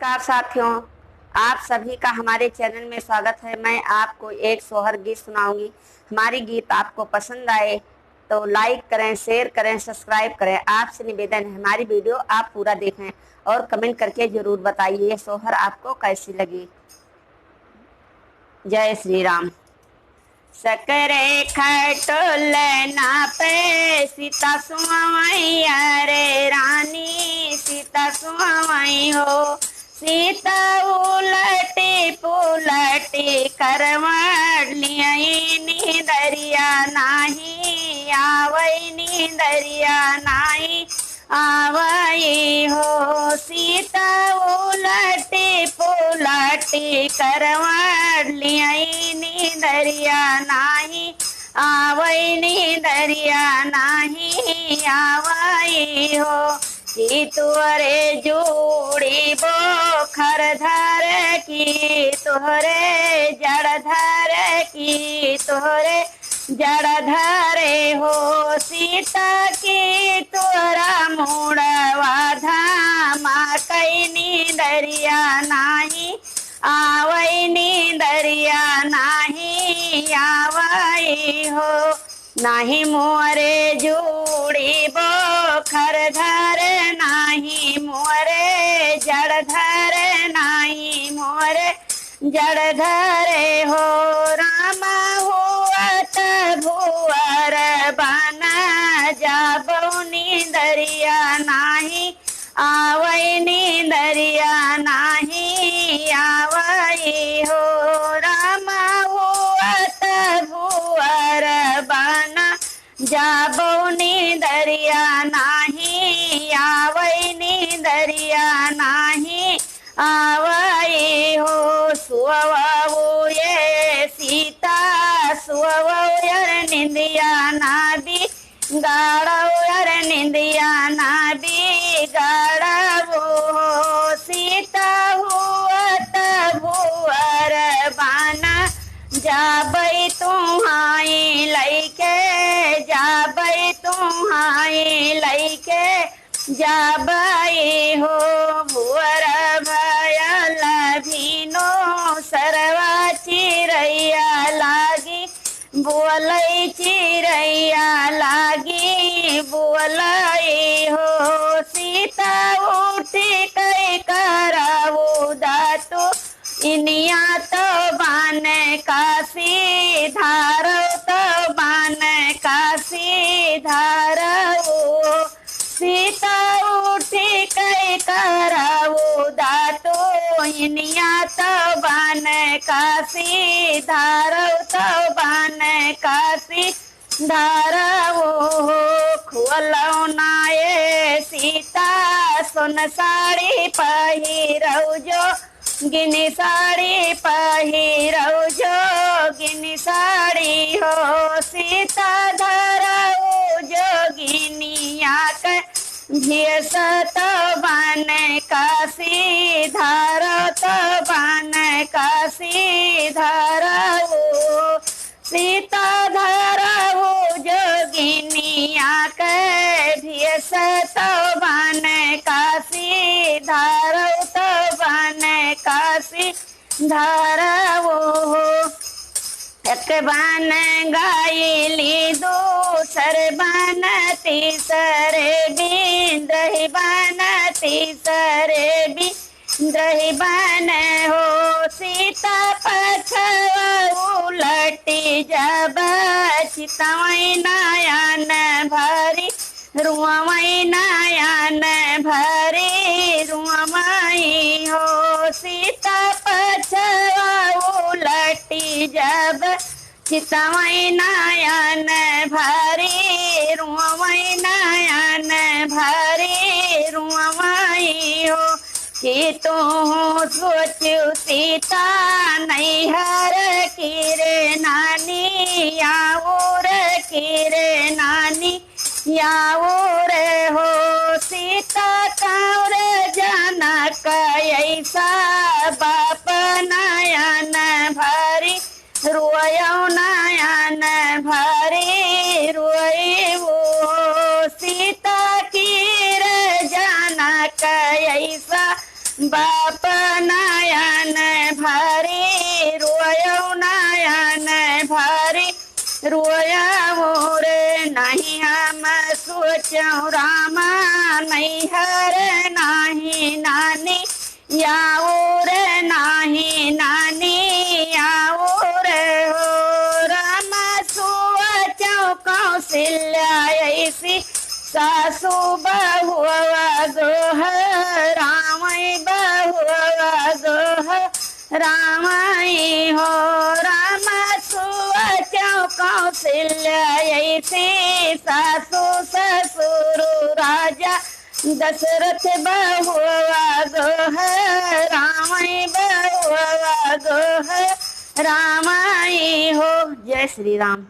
नमस्कार साथियों, आप सभी का हमारे चैनल में स्वागत है। मैं आपको एक सोहर गीत सुनाऊंगी। हमारी गीत आपको पसंद आए तो लाइक करें, शेयर करें, सब्सक्राइब करें। आपसे निवेदन है हमारी वीडियो आप पूरा देखें और कमेंट करके जरूर बताइए ये सोहर आपको कैसी लगी। जय श्री राम। सकरे खटोल ना पे सीता सुमैया रे रानी सीता सुमई हो। सीता उलटी पुलटी करवट लियनी दरिया नाही आवैनी दरिया नाही आवई हो। सीता उलटी पुलटी करवट लियनी दरिया नाही आवैनी दरिया नाही आवई हो। की तुहरे जोड़ी बोखर धर की तुहरे जड़ धर की तुहरे जड़ धरे हो। सीता की तोरा मुड़वा धामा कैनी दरिया नाही आवैनी दरिया नाही आवई हो। नाही मोरे जोड़ी बोखर धर नाही मोरे जड़ धर नाही मोरे जड़ धरे हो। रामा हुआत भुअर बना जाबौनी दरिया नाही आवैनी दरिया नाही आवई हो। रामा हुआत भुअर बना जाबौनी दरिया नाही आवैनी दरिया नाही आवई हो। सुवऊ ये सीता सुवऊ यार निंदिया नाबी गाड़ो यार निंदिया नाबी गाड़ो हो। सीता हुआत भुअर बाना जाबई तुम्हाई लैके जाबई तुम्हाई लैके जाबई हो। भुअर भयल भीनो सरवा चिरैया लागी बोलई चिरैया लागी बोलई हो। सीता उठी कई कराऊ दातु इनिया तो बान काशी धारो तो बान काशी धारो। सीता उठी कई कराऊ दातो इनिया तो बान काशी धारो तो बान काशी धारो। खुअलौ नाये सीता सोन साड़ी पहिरौ जो गिनी साड़ी पहिरौ जो गिनी साड़ी हो। सीता धरऊ जोगिनिया के भेष तो बान काशी धारो तो बान काशी धारऊ। सीता धरऊ जोगिनिया के भेष तो बान काशी धारो तो बान काशी धारऊ। एक बान गायली दूसर बान तीसरे बिंद्रहि बान तीसरे बिंद्रहि बान हो। सीता पछवा उलटी जब चितवई नयन भरी रुआवई नयन भरी रुआवई हो। सीता पछवा उलटी जब चितवई नयन भरी रुआवई नयन भरी रुआवई हो। कि तू सोचू सीता नैहर की रे नानी याऊर की रे नानी याऊर हो। सीता कौर जनक ऐसा बाप नयन भरी रोयौ नयन भरी रोयू। सीता की रे जनक ऐसा बाप नयन भरी रोयो नयन भरी रोयो रे नहीं हम सोचो रामा नैहर नहीं नानी याओ रे नहीं नानी याओ रे हो राम सोचो कौशल्या ऐसी सासू बहुआ गोह रामई बहुआ गोह रामई हो राम सोचो कौशल्या ऐसी सासू ससुर राजा दशरथ बहुआ गोह रामई बहुआ गोह रामई हो। जय श्री राम।